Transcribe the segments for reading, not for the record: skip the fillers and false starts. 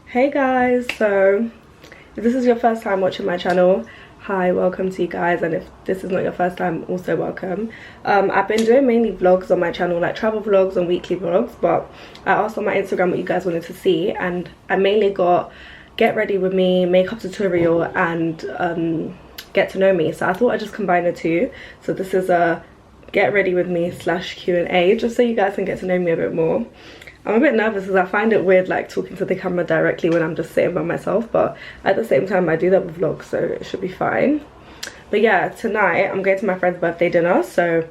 Hey guys, so if this is your first time watching my channel, hi, welcome to you guys, and if this is not your first time, also welcome. I've been doing mainly vlogs on my channel, like travel vlogs and weekly vlogs, but I asked on my Instagram what you guys wanted to see, and I mainly got get ready with me, makeup tutorial, and get to know me. So I thought I'd just combine the two. So this is a get ready with me / Q&A, just so you guys can get to know me a bit more. I'm a bit nervous because I find it weird like talking to the camera directly when I'm just sitting by myself, but at the same time I do that with vlogs, so it should be fine. But yeah, tonight I'm going to my friend's birthday dinner, so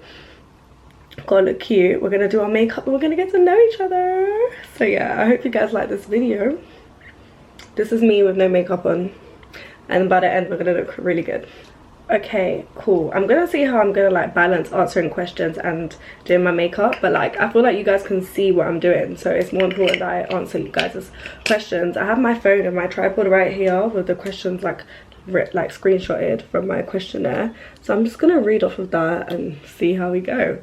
gotta look cute. We're gonna do our makeup and we're gonna get to know each other. So yeah, I hope you guys like this video. This is me with no makeup on, and by the end we're gonna look really good. Okay, cool. I'm gonna see how I'm gonna like balance answering questions and doing my makeup, but like I feel like you guys can see what I'm doing, so it's more important that I answer you guys' questions. I have my phone and my tripod right here with the questions like screenshotted from my questionnaire, so I'm just gonna read off of that and see how we go.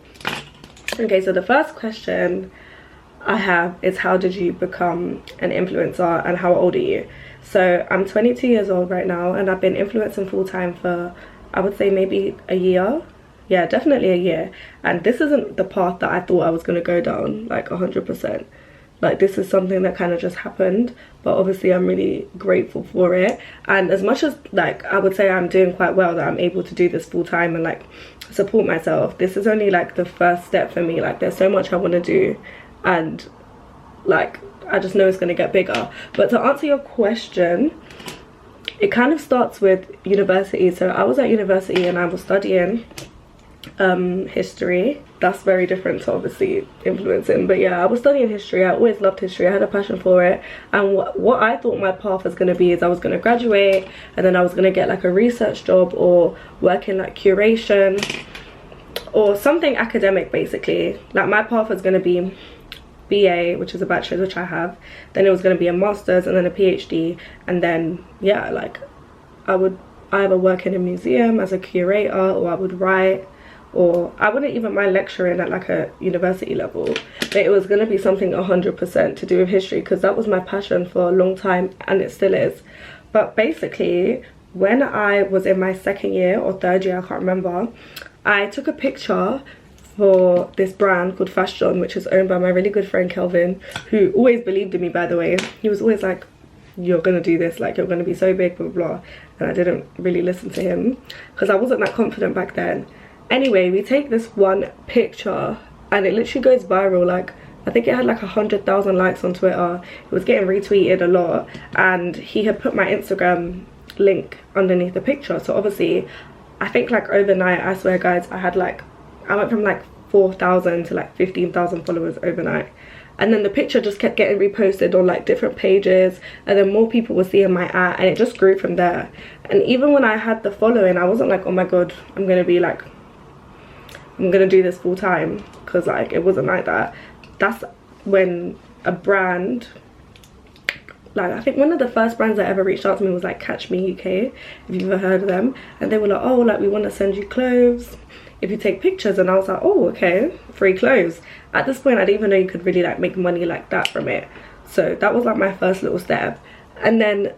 Okay, so the first question I have is, how did you become an influencer and how old are you? So I'm 22 years old right now, and I've been influencing full-time for, I would say, maybe a year. Yeah, definitely a year. And this isn't the path that I thought I was going to go down, like 100%. Like, this is something that kind of just happened, but obviously I'm really grateful for it. And as much as like I would say I'm doing quite well that I'm able to do this full-time and like support myself, this is only like the first step for me. Like, there's so much I want to do, and like I just know it's going to get bigger. But to answer your question, it kind of starts with university. So I was at university and I was studying history. That's very different to obviously influencing, but yeah, I was studying history. I always loved history. I had a passion for it, and what I thought my path was going to be is I was going to graduate and then I was going to get like a research job or work in like curation or something academic, basically. Like, my path was going to be BA, which is a bachelor's, which I have, then it was going to be a master's and then a PhD, and then yeah, like I would either work in a museum as a curator, or I would write, or I wouldn't even mind lecturing at like a university level, but it was going to be something 100% to do with history, because that was my passion for a long time and it still is. But basically, when I was in my second year or third year, I can't remember, I took a picture for this brand called Fashion, which is owned by my really good friend Kelvin, who always believed in me, by the way. He was always like, you're gonna do this, like you're gonna be so big, blah blah blah. And I didn't really listen to him because I wasn't that confident back then. Anyway, we take this one picture and it literally goes viral. Like, I think it had like 100,000 likes on Twitter. It was getting retweeted a lot, and he had put my Instagram link underneath the picture. So obviously I think like overnight, I swear guys, I went from like 4,000 to like 15,000 followers overnight. And then the picture just kept getting reposted on like different pages, and then more people were seeing my ad, and it just grew from there. And even when I had the following, I wasn't like, oh my god, I'm gonna do this full time, because like it wasn't like that. That's when a brand, like I think one of the first brands that ever reached out to me was like Catch Me UK, if you've ever heard of them. And they were like, oh, like we want to send you clothes if you take pictures. And I was like, oh, okay, free clothes. At this point I didn't even know you could really like make money like that from it. So that was like my first little step. And then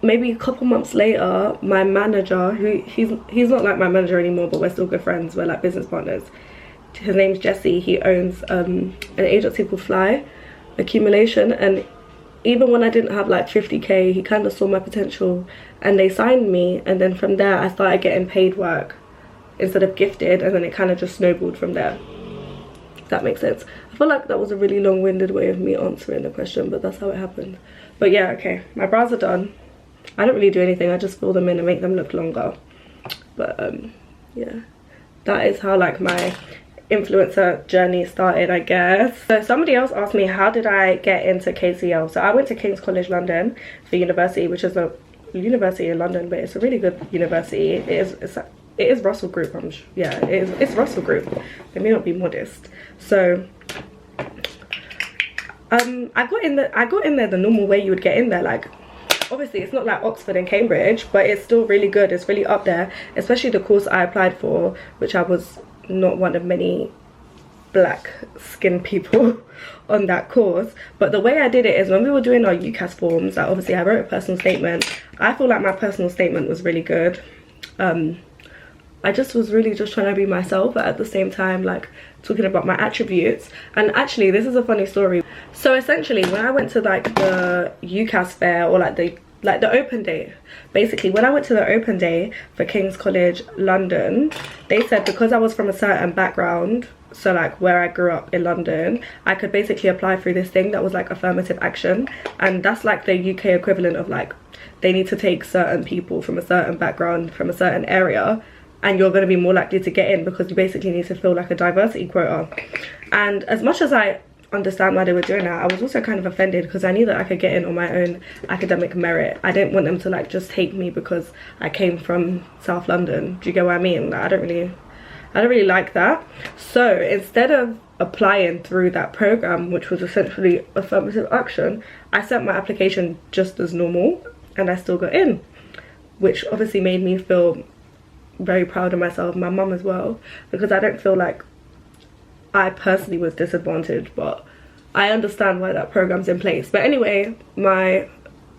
maybe a couple months later, my manager, who he's not like my manager anymore, but we're still good friends, we're like business partners, his name's Jesse. He owns an agency called Fly Accumulation, and even when I didn't have like 50k, he kind of saw my potential and they signed me. And then from there I started getting paid work instead of gifted, and then it kind of just snowballed from there, if that makes sense. I feel like that was a really long-winded way of me answering the question, but that's how it happened. But yeah, okay, my brows are done. I don't really do anything, I just fill them in and make them look longer. But yeah, that is how like my influencer journey started, I guess. So somebody else asked me, how did I get into KCL? So I went to King's College London for university, which is a university in London, but it's a really good university. It is Russell Group, yeah, it's Russell Group. Let me not be modest. So I got in there the normal way you would get in there. Like, obviously it's not like Oxford and Cambridge, but it's still really good. It's really up there, especially the course I applied for, which I was not one of many black skinned people on that course. But the way I did it is when we were doing our UCAS forms, like obviously I wrote a personal statement. I feel like my personal statement was really good. I just was really just trying to be myself, but at the same time like talking about my attributes. And actually this is a funny story. So essentially when I went to like the UCAS fair, or like the open day, basically when I went to the open day for King's College London, they said because I was from a certain background, so like where I grew up in London, I could basically apply through this thing that was like affirmative action. And that's like the UK equivalent of like they need to take certain people from a certain background from a certain area, and you're going to be more likely to get in because you basically need to fill like a diversity quota. And as much as I understand why they were doing that, I was also kind of offended because I knew that I could get in on my own academic merit. I didn't want them to like just hate me because I came from South London. Do you get what I mean? Like, I don't really like that. So instead of applying through that program, which was essentially affirmative action, I sent my application just as normal and I still got in, which obviously made me feel very proud of myself, my mum as well, because I don't feel like I personally was disadvantaged, but I understand why that program's in place. But anyway, my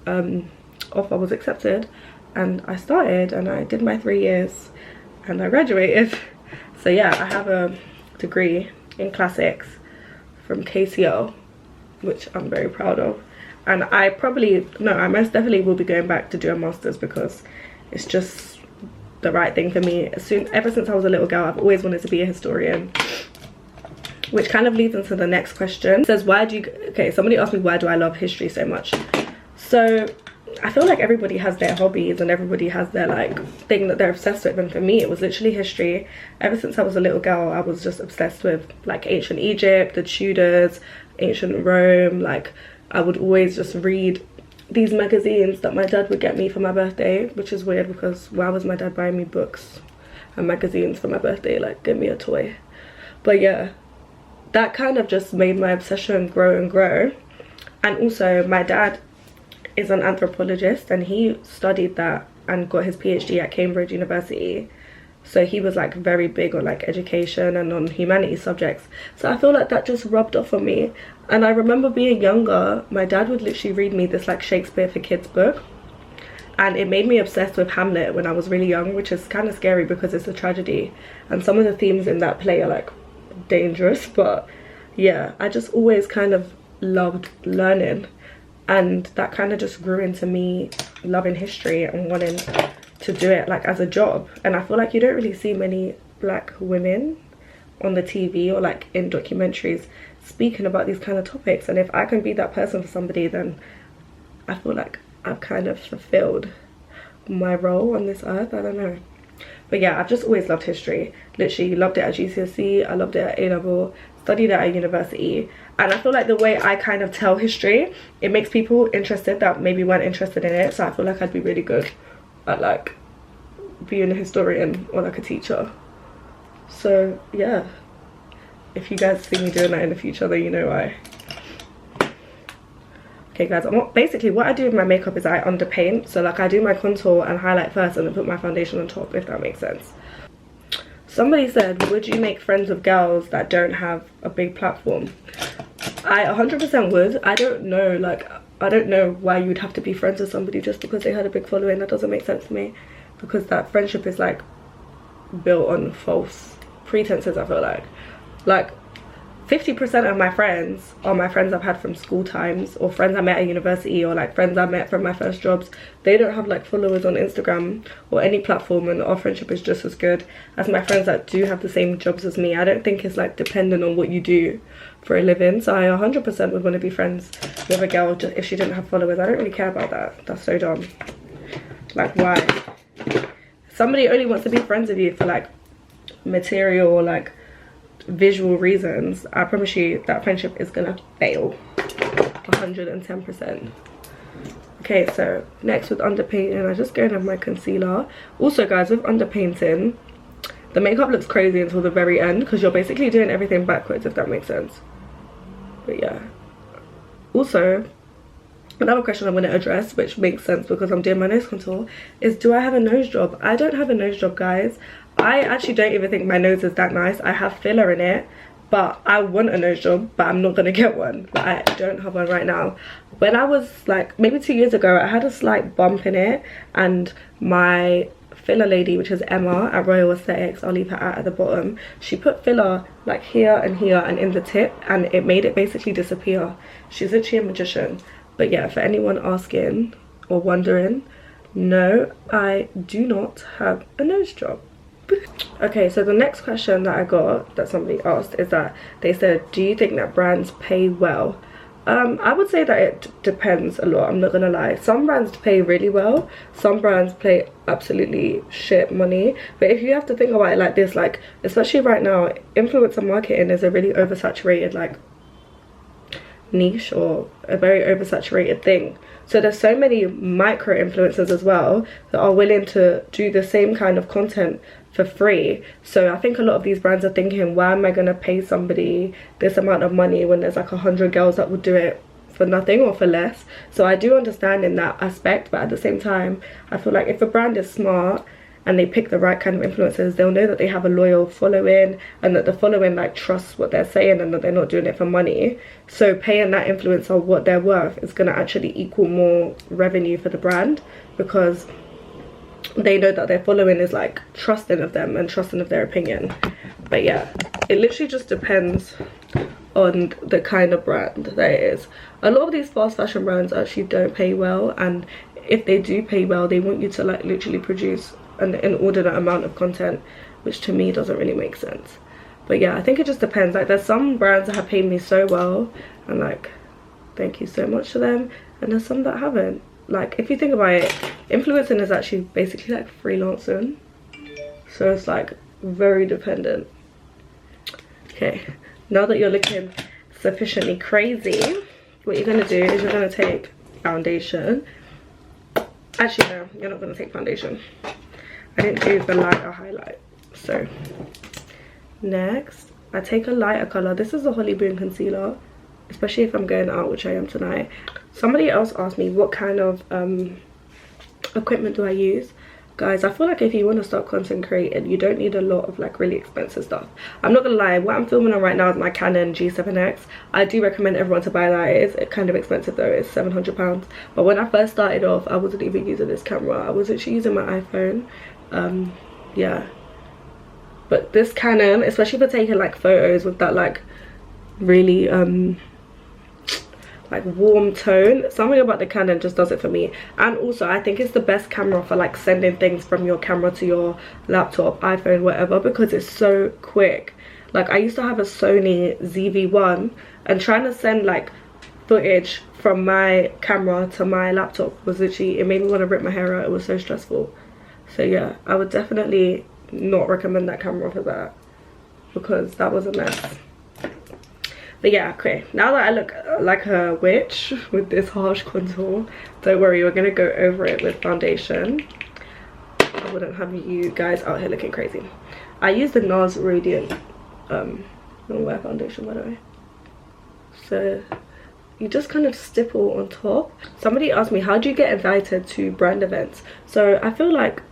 offer was accepted and I started and I did my 3 years and I graduated. So yeah, I have a degree in classics from KCL, which I'm very proud of. And I most definitely will be going back to do a master's because it's just the right thing for me. Ever since I was a little girl, I've always wanted to be a historian, which kind of leads into the next question. It says, somebody asked me why do I love history so much. So I feel like everybody has their hobbies and everybody has their like thing that they're obsessed with, and for me it was literally history. Ever since I was a little girl, I was just obsessed with like ancient Egypt, the Tudors, ancient Rome. Like I would always just read these magazines that my dad would get me for my birthday, which is weird because why was my dad buying me books and magazines for my birthday? Like, give me a toy. But yeah, that kind of just made my obsession grow and grow. And also my dad is an anthropologist and he studied that and got his PhD at Cambridge University. So he was like very big on like education and on humanities subjects. So I feel like that just rubbed off on me. And I remember being younger, my dad would literally read me this like Shakespeare for Kids book. And it made me obsessed with Hamlet when I was really young, which is kind of scary because it's a tragedy. And some of the themes in that play are like dangerous. But yeah, I just always kind of loved learning. And that kind of just grew into me loving history and wanting to do it like as a job. And I feel like you don't really see many black women on the TV or like in documentaries speaking about these kind of topics. And if I can be that person for somebody, then I feel like I've kind of fulfilled my role on this earth. I don't know. But yeah, I've just always loved history. Literally loved it at GCSE, I loved it at A-level, studied it at university. And I feel like the way I kind of tell history, it makes people interested that maybe weren't interested in it. So I feel like I'd be really good at like being a historian or like a teacher. So yeah, if you guys see me doing that in the future, then you know why. Okay guys, basically what I do with my makeup is I underpaint. So like I do my contour and highlight first and then put my foundation on top, if that makes sense. Somebody said, would you make friends with girls that don't have a big platform? I 100% would. I don't know why you'd have to be friends with somebody just because they had a big following. That doesn't make sense to me, because that friendship is like built on false pretenses. I feel like 50% of my friends are my friends I've had from school times, or friends I met at university, or like friends I met from my first jobs. They don't have like followers on Instagram or any platform, and our friendship is just as good as my friends that do have the same jobs as me. I don't think it's like dependent on what you do for a living. So I 100% would want to be friends with a girl just if she didn't have followers. I don't really care about that. That's so dumb. Like, why? Somebody only wants to be friends with you for like material or like visual reasons. I promise you that friendship is gonna fail 110%. Okay, so next with underpainting, I just go in with my concealer. Also guys, with underpainting, the makeup looks crazy until the very end because you're basically doing everything backwards, if that makes sense. But yeah, also another question I'm going to address, which makes sense because I'm doing my nose contour, is do I have a nose job? I don't have a nose job, guys. I actually don't even think my nose is that nice. I have filler in it, but I want a nose job, but I'm not gonna get one. Like, I don't have one right now. When I was like maybe 2 years ago, I had a slight bump in it, and my filler lady, which is Emma at Royal Aesthetics, I'll leave her at the bottom, she put filler like here and here and in the tip, and it made it basically disappear. She's literally a magician. But yeah, for anyone asking or wondering, no, I do not have a nose job. Okay, so the next question that I got that somebody asked is that they said, do you think that brands pay well? I would say that it depends a lot, I'm not gonna lie. Some brands pay really well, some brands pay absolutely shit money. But if you have to think about it like this, like especially right now, influencer marketing is a really oversaturated like niche, or a very oversaturated thing. So there's so many micro influencers as well that are willing to do the same kind of content for free. So I think a lot of these brands are thinking, why am I gonna pay somebody this amount of money when there's like 100 girls that would do it for nothing or for less? So I do understand in that aspect, but at the same time I feel like if a brand is smart and they pick the right kind of influencers, they'll know that they have a loyal following, and that the following like trusts what they're saying, and that they're not doing it for money. So paying that influencer what they're worth is going to actually equal more revenue for the brand, because they know that their following is like trusting of them and trusting of their opinion. But yeah, it literally just depends on the kind of brand that it is. A lot of these fast fashion brands actually don't pay well, and if they do pay well, they want you to like literally produce an inordinate amount of content, which to me doesn't really make sense. But yeah, I think it just depends. Like there's some brands that have paid me so well, and like thank you so much to them, and there's some that haven't. Like if you think about it, influencing is actually basically like freelancing, so it's like very dependent. Okay, now that you're looking sufficiently crazy, what you're gonna do is you're gonna take foundation. Actually no, you're not gonna take foundation. I didn't do the lighter highlight. So next I take a lighter color. This is a Holly Boon concealer, especially if I'm going out, which I am tonight. Somebody else asked me what kind of equipment do I use. Guys, I feel like if you want to start content creating, you don't need a lot of like really expensive stuff. I'm not gonna lie, what I'm filming on right now is my Canon G7X. I do recommend everyone to buy that. It is kind of expensive though, it's £700. But when I first started off, I wasn't even using this camera. I was actually using my iPhone. Yeah, but this Canon, especially for taking like photos with that like really like warm tone, something about the Canon just does it for me. And also I think it's the best camera for like sending things from your camera to your laptop, iPhone, whatever, because it's so quick. Like I used to have a Sony ZV-1, and trying to send like footage from my camera to my laptop was literally, it made me want to rip my hair out. It was so stressful. So yeah, I would definitely not recommend that camera for that, because that was a mess. But yeah, okay, now that I look like a witch with this harsh contour, don't worry, we're gonna go over it with foundation. I wouldn't have you guys out here looking crazy. I use the NARS Radiant wear foundation, by the way. So you just kind of stipple on top. Somebody asked me, how do you get invited to brand events? So I feel like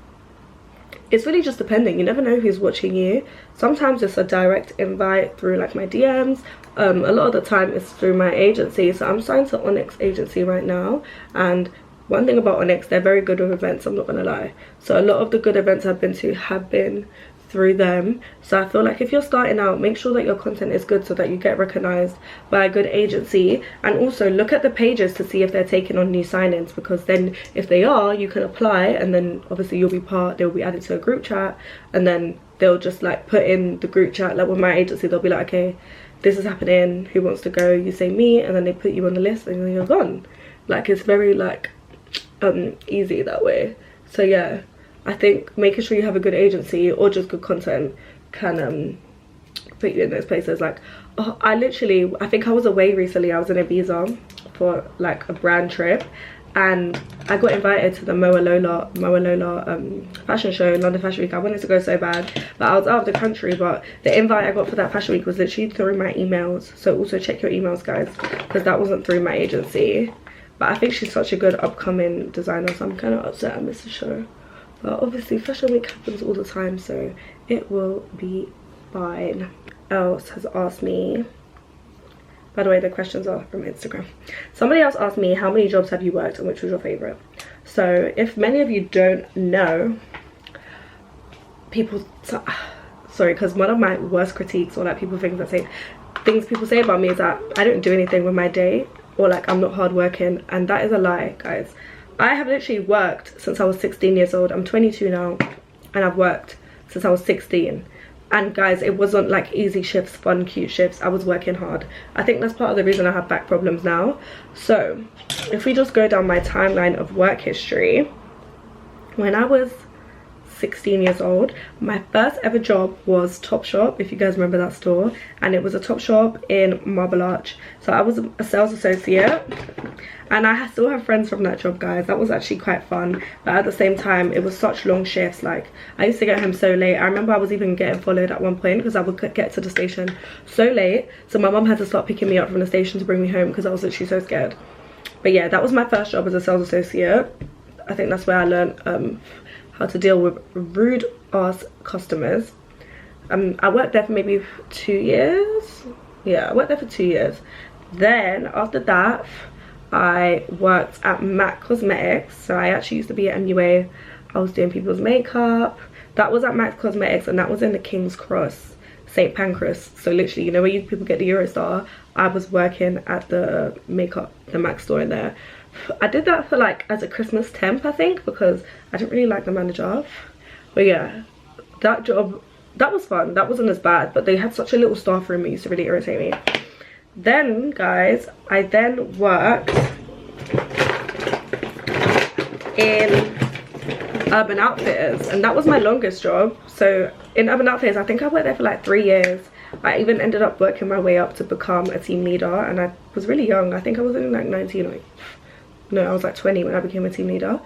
it's really just depending. You never know who's watching you. Sometimes it's a direct invite through like my DMs. A lot of the time it's through my agency. So I'm signed to Onyx agency right now, and one thing about Onyx, they're very good with events, I'm not gonna lie. So a lot of the good events I've been to have been through them. So I feel like if you're starting out, make sure that your content is good so that you get recognized by a good agency. And also look at the pages to see if they're taking on new signings, because then if they are, you can apply, and then obviously you'll be they'll be added to a group chat, and then they'll just like put in the group chat. Like with my agency, they'll be like, okay, this is happening, who wants to go? You say me, and then they put you on the list, and then you're gone. Like it's very like easy that way. So yeah, I think making sure you have a good agency or just good content can put you in those places. Like I think I was away recently. I was in Ibiza for like a brand trip, and I got invited to the Moa Lola fashion show in London Fashion Week. I wanted to go so bad, but I was out of the country. But the invite I got for that fashion week was literally through my emails. So also check your emails, guys, because that wasn't through my agency. But I think she's such a good upcoming designer, so I'm kind of upset I missed the show. But obviously fashion week happens all the time, so it will be fine. else has asked me, by the way, the questions are from Instagram. Somebody else asked me, how many jobs have you worked and which was your favorite? So if many of you don't know, people, sorry, because one of my worst critiques, or like things people say about me is that I don't do anything with my day, or like I'm not hardworking, and that is a lie, guys. I have literally worked since I was 16 years old. I'm 22 now, and I've worked since I was 16. And guys, it wasn't like easy shifts, fun, cute shifts. I was working hard. I think that's part of the reason I have back problems now. So if we just go down my timeline of work history, when I was 16 years old, my first ever job was Topshop, if you guys remember that store, and it was a Topshop in Marble Arch. So I was a sales associate, and I still have friends from that job, guys. That was actually quite fun, but at the same time it was such long shifts. Like, I used to get home so late. I remember I was even getting followed at one point because I would get to the station so late, so my mum had to start picking me up from the station to bring me home because I was literally so scared. But yeah, that was my first job as a sales associate. I think that's where I learned how to deal with rude ass customers. I worked there for maybe 2 years. Yeah, I worked there for 2 years. Then after that, I worked at MAC Cosmetics. So I actually used to be at MUA. I was doing people's makeup. That was at MAC Cosmetics, and that was in the King's Cross, St. Pancras. So literally, you know where people get the Eurostar? I was working at the MAC store in there. I did that for like as a Christmas temp, I think, because I didn't really like the manager. But yeah, that job, that was fun. That wasn't as bad, but they had such a little staff room, it used to really irritate me. Then guys, I then worked in Urban Outfitters, and that was my longest job. So in Urban Outfitters, I think I worked there for like 3 years. I even ended up working my way up to become a team leader, and I was really young. I think I was only like 19, no, I was like 20 when I became a team leader.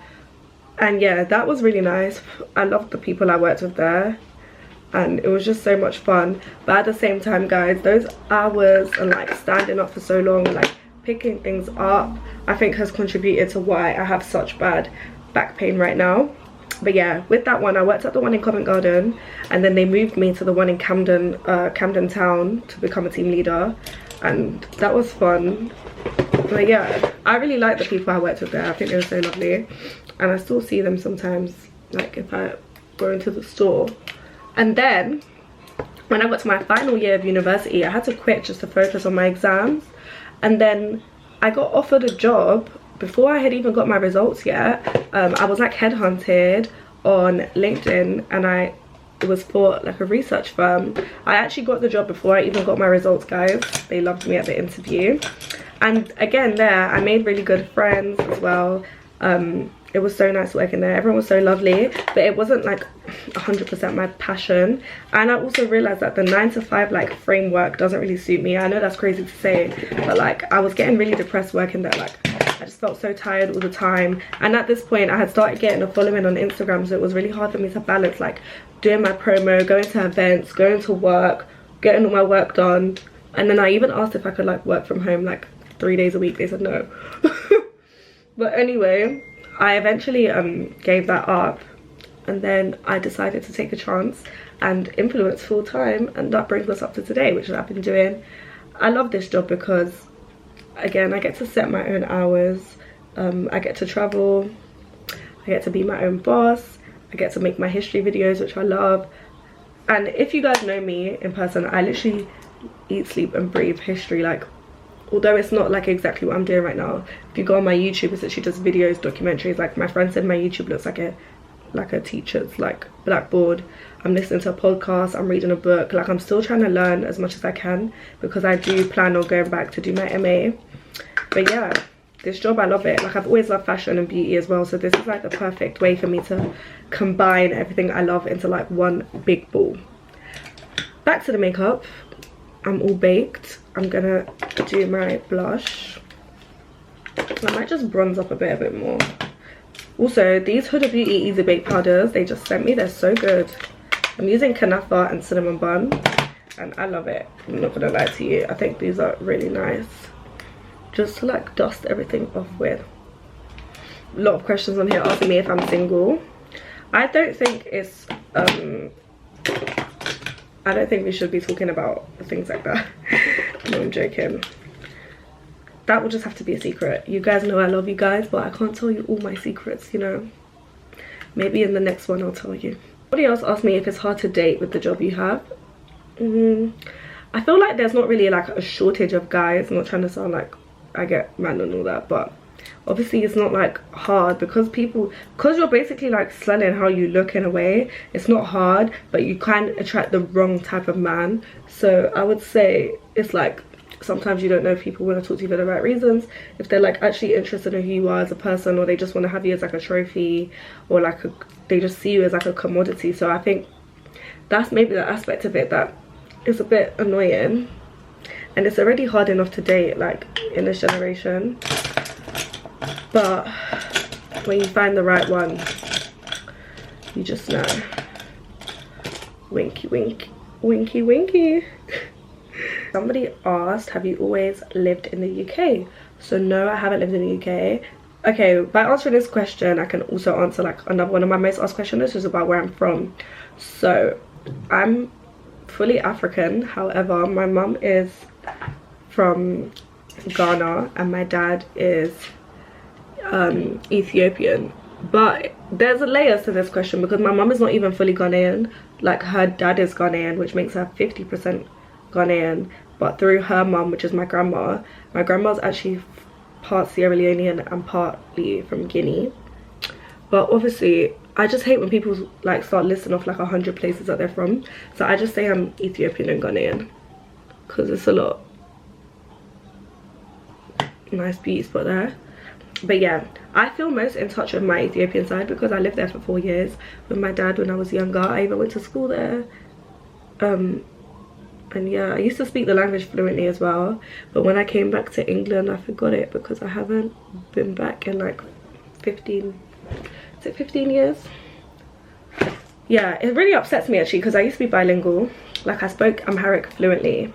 And yeah, that was really nice. I loved the people I worked with there, and it was just so much fun. But at the same time, guys, those hours and like standing up for so long, like picking things up, I think has contributed to why I have such bad back pain right now. But yeah, with that one, I worked at the one in Covent Garden, and then they moved me to the one in Camden Town to become a team leader, and that was fun. But yeah, I really like the people I worked with there. I think they were so lovely, and I still see them sometimes, like if I go into the store. And then when I got to my final year of university, I had to quit just to focus on my exams. And then I got offered a job before I had even got my results yet. I was like headhunted on LinkedIn, and it was for like a research firm. I actually got the job before I even got my results, guys. They loved me at the interview. And again, there I made really good friends as well. It was so nice working there. Everyone was so lovely, but it wasn't like 100% my passion. And I also realized that the 9-to-5 like framework doesn't really suit me. I know that's crazy to say, but like I was getting really depressed working there. Like I just felt so tired all the time, and at this point I had started getting a following on Instagram, so it was really hard for me to balance like doing my promo, going to events, going to work, getting all my work done. And then I even asked if I could like work from home like 3 days a week. They said no. But anyway, I eventually gave that up, and then I decided to take a chance and influence full time, and that brings us up to today, which I've been doing. I love this job because again, I get to set my own hours, I get to travel, I get to be my own boss, I get to make my history videos, which I love. And if you guys know me in person, I literally eat, sleep and breathe history. Like, although it's not like exactly what I'm doing right now, if you go on my YouTube, it's literally just videos, documentaries. Like my friend said, my YouTube looks like a teacher's like blackboard. I'm listening to a podcast, I'm reading a book. Like I'm still trying to learn as much as I can, because I do plan on going back to do my MA. But yeah, this job, I love it. Like I've always loved fashion and beauty as well, so this is like the perfect way for me to combine everything I love into like one big ball. Back to the makeup. I'm all baked. I'm gonna do my blush. I might just bronze up a bit more. Also, these Huda Beauty Easy Bake powders they just sent me, they're so good. I'm using Kanafa and Cinnamon Bun, and I love it. I'm not gonna lie to you, I think these are really nice, just to like dust everything off with. A lot of questions on here asking me if I'm single. I don't think it's I don't think we should be talking about things like that. No, I'm joking. That will just have to be a secret. You guys know I love you guys, but I can't tell you all my secrets, you know. Maybe in the next one I'll tell you. Somebody else asked me if it's hard to date with the job you have. I feel like there's not really like a shortage of guys. I'm not trying to sound like I get mad and all that, but obviously it's not like hard because you're basically like selling how you look in a way. It's not hard, but you can attract the wrong type of man. So I would say it's like sometimes you don't know if people want to talk to you for the right reasons, if they're like actually interested in who you are as a person, or they just want to have you as like a trophy, or like they just see you as like a commodity. So I think that's maybe the aspect of it that is a bit annoying, and it's already hard enough to date like in this generation, but when you find the right one, you just know. Winky wink, winky winky. Somebody asked, have you always lived in the UK? So no, I haven't lived in the UK. Okay, by answering this question I can also answer like another one of my most asked questions, which is about where I'm from. So I'm fully African, however my mum is from Ghana and my dad is Ethiopian. But there's a layers to this question because my mum is not even fully Ghanaian. Like her dad is Ghanaian, which makes her 50% Ghanaian, but through her mum, which is my grandma's actually part Sierra Leonean and partly from Guinea. But obviously I just hate when people like start listing off like 100 places that they're from, so I just say I'm Ethiopian and Ghanaian because it's a lot. Nice beauty spot there. But yeah, I feel most in touch with my Ethiopian side because I lived there for 4 years with my dad when I was younger. I even went to school there. And yeah, I used to speak the language fluently as well, but when I came back to England I forgot it because I haven't been back in like 15 years. Yeah, it really upsets me actually because I used to be bilingual. Like I spoke Amharic fluently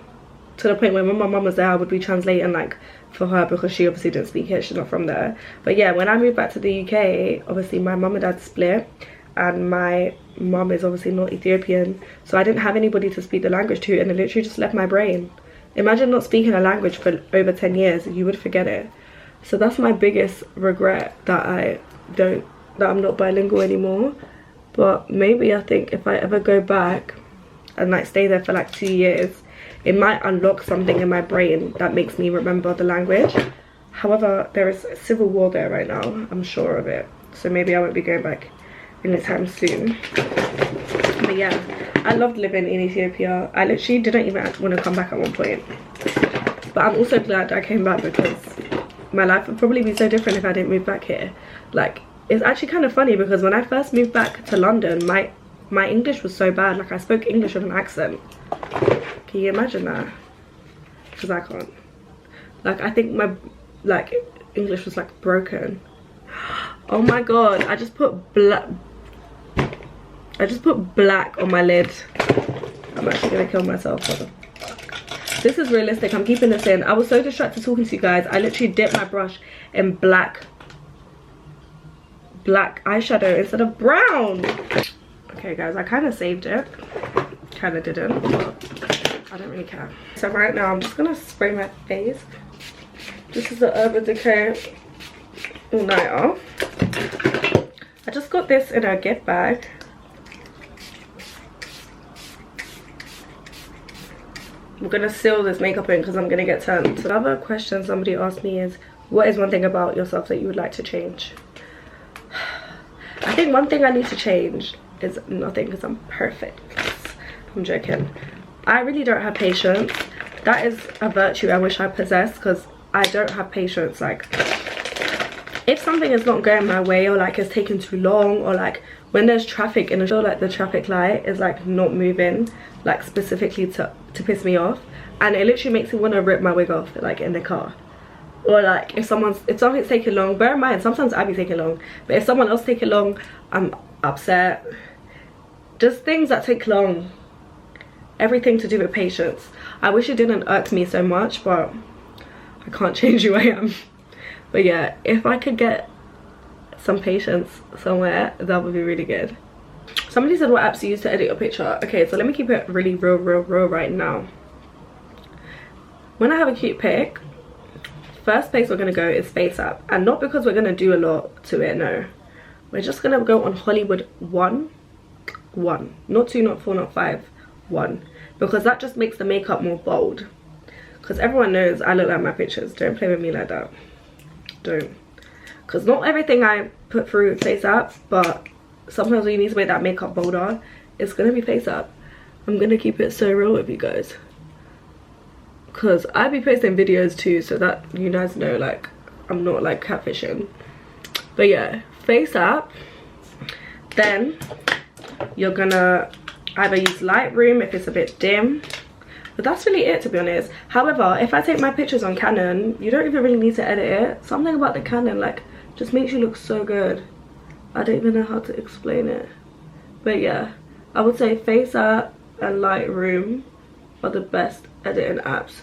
to the point where when my mum was there I would be translating like for her because she obviously didn't speak it, she's not from there. But yeah, when I moved back to the UK, obviously my mum and dad split and my mum is obviously not Ethiopian, so I didn't have anybody to speak the language to, and it literally just left my brain. Imagine not speaking a language for over 10 years, you would forget it. So that's my biggest regret, that I'm not bilingual anymore. But maybe I think if I ever go back and like stay there for like 2 years, it might unlock something in my brain that makes me remember the language. However, there is a civil war there right now, I'm sure of it, so maybe I won't be going back anytime soon. But yeah, I loved living in Ethiopia. I literally didn't even want to come back at one point, but I'm also glad I came back because my life would probably be so different if I didn't move back here. Like, it's actually kind of funny because when I first moved back to London, my English was so bad. Like I spoke English with an accent. Can you imagine that? Because I can't. Like I think my like English was like broken. Oh my god, I just put black on my lid. I'm actually gonna kill myself. What the fuck? This is realistic, I'm keeping this in. I was so distracted talking to you guys, I literally dipped my brush in black eyeshadow instead of brown. Okay guys, I kind of saved it, kind of didn't, but I don't really care. So right now I'm just gonna spray my face. This is the Urban Decay All Nighter. I just got this in a gift bag. I'm gonna seal this makeup in because I'm gonna get turned. So another question somebody asked me is, what is one thing about yourself that you would like to change? I think one thing I need to change is nothing because I'm perfect. I'm joking. I really don't have patience. That is a virtue I wish I possessed because I don't have patience. Like, if something is not going my way, or like it's taking too long, or like when there's traffic and I feel like the traffic light is like not moving, like specifically to piss me off, and it literally makes me want to rip my wig off like in the car. Or like if something's taking long, bear in mind sometimes I be taking long, but if someone else taking long, I'm upset. Just things that take long, everything to do with patience. I wish it didn't irk me so much, but I can't change who I am. But yeah, if I could get some patience somewhere, that would be really good. Somebody said what apps you use to edit your picture. Okay, so let me keep it really real right now. When I have a cute pic, first place we're gonna go is FaceApp, and not because we're gonna do a lot to it, no. We're just gonna go on Hollywood 1, not 2, not 4, not 5, 1, because that just makes the makeup more bold. Because everyone knows I look like my pictures. Don't play with me like that. Don't. Because not everything I put through FaceApp, but sometimes when you need to make that makeup bolder, it's gonna be FaceApp. I'm gonna keep it so real with you guys, because I be posting videos too, so that you guys know, like, I'm not like catfishing. But yeah, FaceApp. Then you're gonna either use Lightroom if it's a bit dim, but that's really it, to be honest. However, if I take my pictures on Canon, you don't even really need to edit it. Something about the Canon, like, just makes you look so good. I don't even know how to explain it. But yeah, I would say FaceApp and Lightroom are the best editing apps.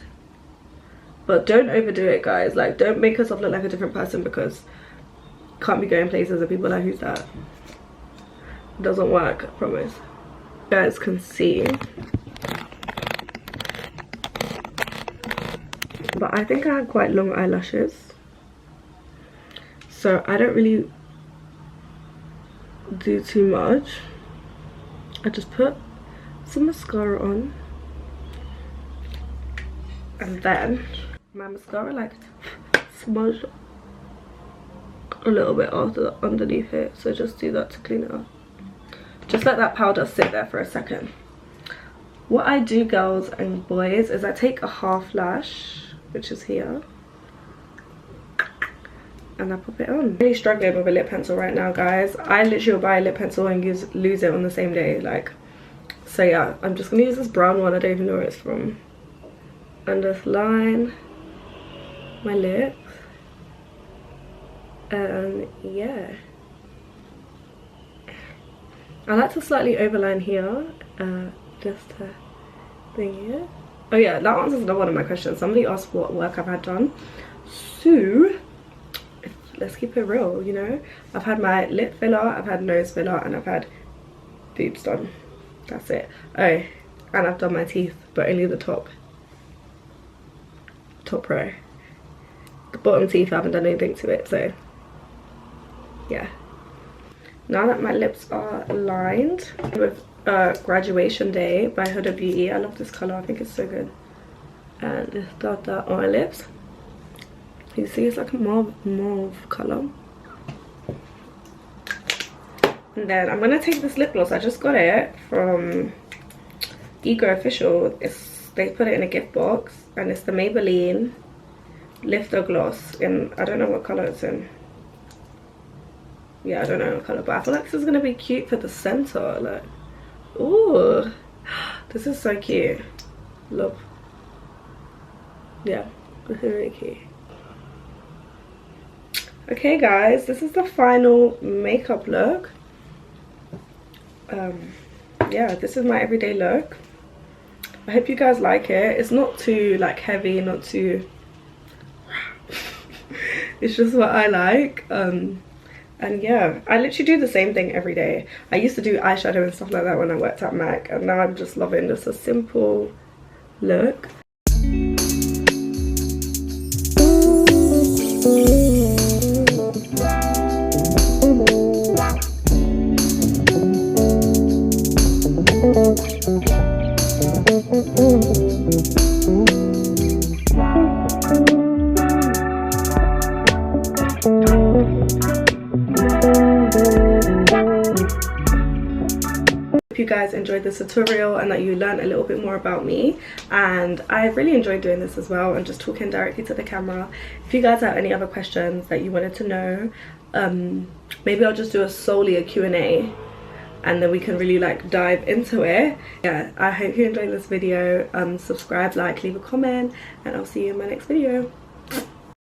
But don't overdo it, guys. Like, don't make yourself look like a different person, because you can't be going places and people are like, who's that? It doesn't work, I promise. You guys can see, but I think I have quite long eyelashes, so I don't really do too much. I just put some mascara on, and then my mascara, like, smudged a little bit after underneath it, so just do that to clean it up. Just let that powder sit there for a second. What I do, girls and boys, is I take a half lash, which is here, and I pop it on. I'm really struggling with a lip pencil right now, guys. I literally will buy a lip pencil and lose it on the same day, like. So yeah, I'm just gonna use this brown one. I don't even know where it's from, and just line my lips, and yeah, I like to slightly overline here, just to bring it. Oh yeah, that answers another one of my questions. Somebody asked what work I've had done, so let's keep it real, you know. I've had my lip filler, I've had nose filler, and I've had boobs done. That's it. Oh, and I've done my teeth, but only the top row. The bottom teeth I haven't done anything to it, so yeah. Now that my lips are lined with Graduation Day by Huda Beauty, I love this colour, I think it's so good. And just dot that on my lips. You see, it's like a mauve colour. And then I'm going to take this lip gloss. I just got it from Ego Official. They put it in a gift box, and it's the Maybelline Lifter Gloss in, I don't know what colour it's in. Yeah, I don't know what colour, but I feel like this is going to be cute for the center. Like, ooh, this is so cute. Love. Yeah, this is really cute. Okay guys, this is the final makeup look. Yeah, this is my everyday look. I hope you guys like it. It's not too like heavy, not too it's just what I like. And yeah, I literally do the same thing every day. I used to do eyeshadow and stuff like that when I worked at MAC, and now I'm just loving just a simple look. You guys enjoyed this tutorial and that you learned a little bit more about me, and I really enjoyed doing this as well and just talking directly to the camera. If you guys have any other questions that you wanted to know, maybe I'll just do solely a Q&A, and then we can really like dive into it. Yeah, I hope you enjoyed this video. Subscribe, like, leave a comment, and I'll see you in my next video.